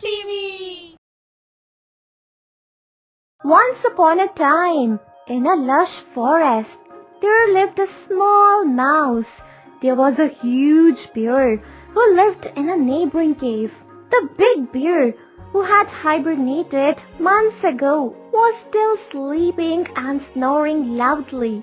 TV. Once upon a time, in a lush forest, there lived a small mouse. There was a huge bear who lived in a neighboring cave. The big bear, who had hibernated months ago, was still sleeping and snoring loudly.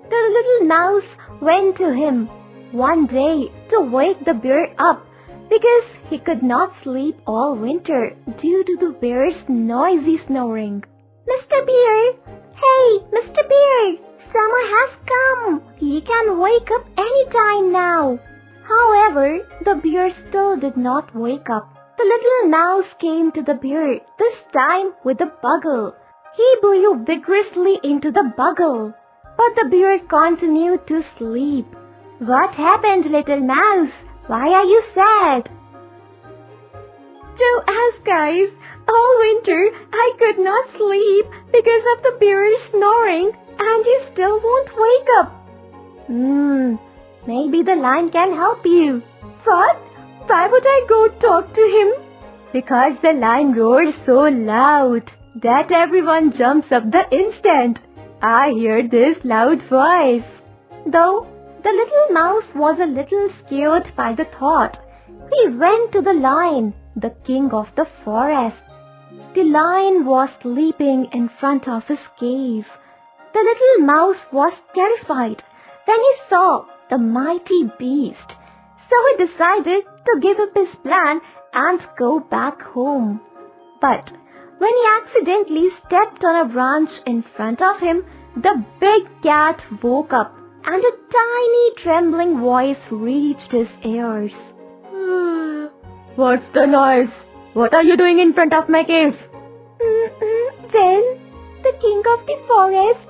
The little mouse went to him one day to wake the bear up because he could not sleep all winter due to the bear's noisy snoring. "Mr. Bear! Hey, Mr. Bear! Summer has come! You can wake up any time now!" However, the bear still did not wake up. The little mouse came to the bear, this time with a bugle. He blew vigorously into the bugle, but the bear continued to sleep. "What happened, little mouse? Why are you sad?" "Tell us, guys. All winter I could not sleep because of the bear's snoring, and he still won't wake up." Maybe the lion can help you." "What? Why would I go talk to him?" "Because the lion roars so loud that everyone jumps up the instant. I hear this loud voice." Though the little mouse was a little scared by the thought, he went to the lion, the king of the forest. The lion was sleeping in front of his cave. The little mouse was terrified when he saw the mighty beast, so he decided to give up his plan and go back home. But when he accidentally stepped on a branch in front of him, the big cat woke up and a tiny trembling voice reached his ears. "What's the noise? What are you doing in front of my cave?" "Well, the king of the forest,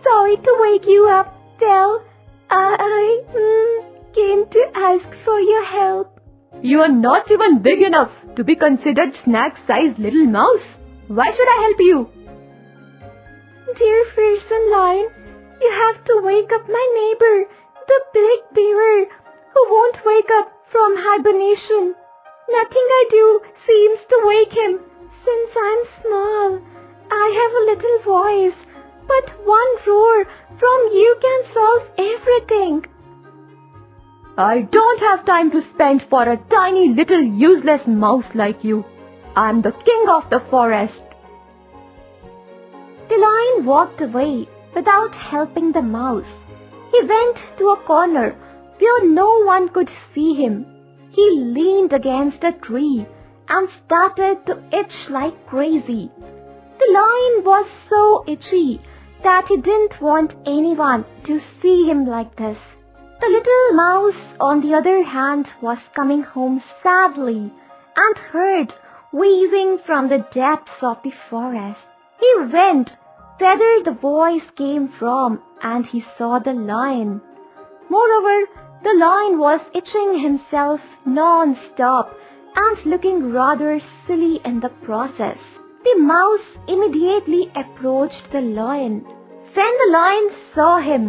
sorry to wake you up. Well, I came to ask for your help." "You are not even big enough to be considered snack-sized little mouse. Why should I help you?" "Dear fearsome lion, you have to wake up my neighbor, the big bear, who won't wake up from hibernation. Nothing I do seems to wake him. Since I'm small, I have a little voice, but one roar from you can solve everything." "I don't have time to spend for a tiny little useless mouse like you. I'm the king of the forest." The lion walked away without helping the mouse. He went to a corner where no one could see him. He leaned against a tree and started to itch like crazy. The lion was so itchy that he didn't want anyone to see him like this. The little mouse, on the other hand, was coming home sadly and heard wheezing from the depths of the forest. He went where the voice came from and he saw the lion. Moreover, the lion was itching himself non-stop and looking rather silly in the process. The mouse immediately approached the lion. When the lion saw him,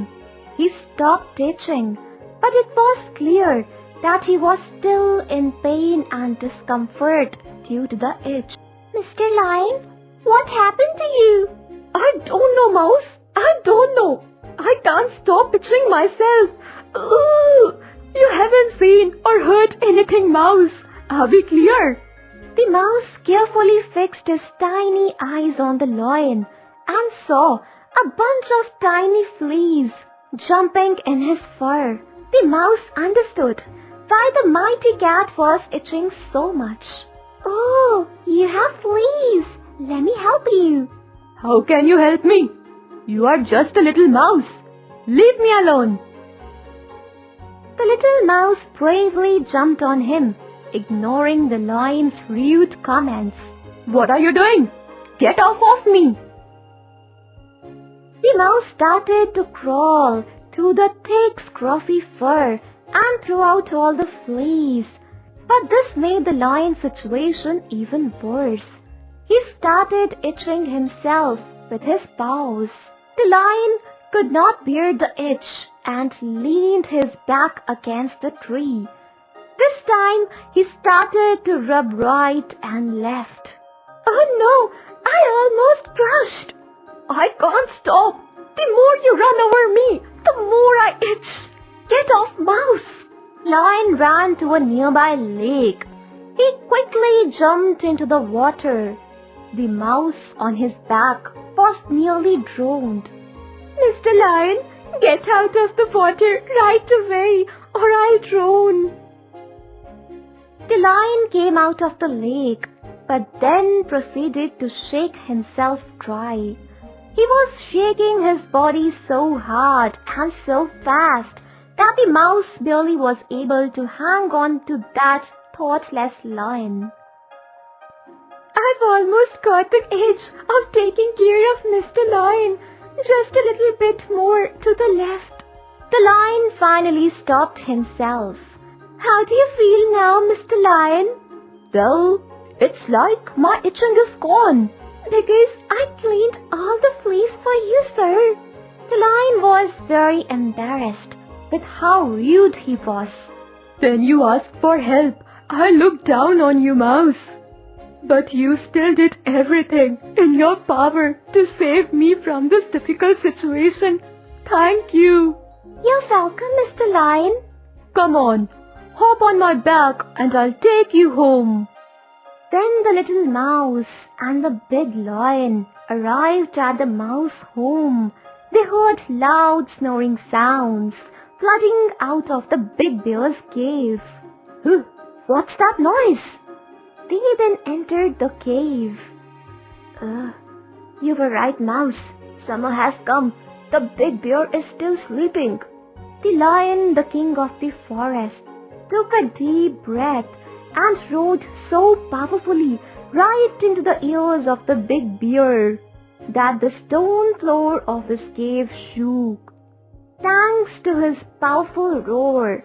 he stopped itching, but it was clear that he was still in pain and discomfort due to the itch. "Mr. Lion, what happened to you?" "I don't know, mouse. I don't know. I can't stop itching myself. You haven't seen or heard anything, mouse. Are we clear?" The mouse carefully fixed his tiny eyes on the lion and saw a bunch of tiny fleas jumping in his fur. The mouse understood why the mighty cat was itching so much. "Oh, you have fleas. Let me help you." "How can you help me? You are just a little mouse. Leave me alone." The little mouse bravely jumped on him, ignoring the lion's rude comments. "What are you doing? Get off of me!" The mouse started to crawl through the thick scruffy fur and threw out all the fleas. But this made the lion's situation even worse. He started itching himself with his paws. The lion could not bear the itch and leaned his back against the tree. This time he started to rub right and left. Oh no, I almost crashed. I can't stop. The more you run over me, the more I itch. Get off, mouse. Lion ran to a nearby lake. He quickly jumped into the water. The mouse on his back was nearly drowned. Mr. Lion, get out of the water right away or I'll drown. The lion came out of the lake, but then proceeded to shake himself dry. He was shaking his body so hard and so fast that the mouse barely was able to hang on to that thoughtless lion. I've almost got the edge of taking care of Mr. Lion, just a little bit more to the left. The lion finally stopped himself. How do you feel now, Mr. Lion? Well, it's like my itching is gone, because I cleaned all the fleas for you, sir. The lion was very embarrassed with how rude he was. Then you asked for help. I looked down on you, mouse. But you still did everything in your power to save me from this difficult situation. Thank you. You're welcome, Mr. Lion. Come on, hop on my back and I'll take you home. Then the little mouse and the big lion arrived at the mouse home. They heard loud snoring sounds flooding out of the big bear's cave. What's that noise? They then entered the cave. You were right, mouse. Summer has come. The big bear is still sleeping. The lion, the king of the forest, took a deep breath and roared so powerfully right into the ears of the big bear that the stone floor of his cave shook. Thanks to his powerful roar,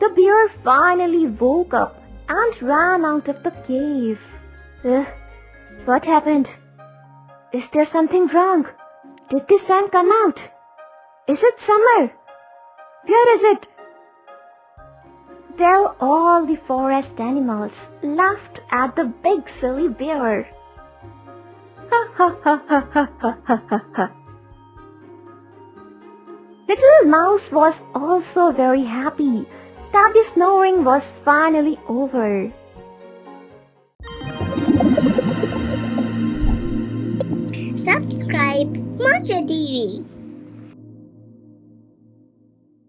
the bear finally woke up and ran out of the cave. What happened? Is there something wrong? Did the sun come out? Is it summer? Where is it? Well, all the forest animals laughed at the big silly bear. Ha ha ha ha ha ha ha ha ha. Little Mouse was also very happy that the snoring was finally over. Subscribe Mochooo TV.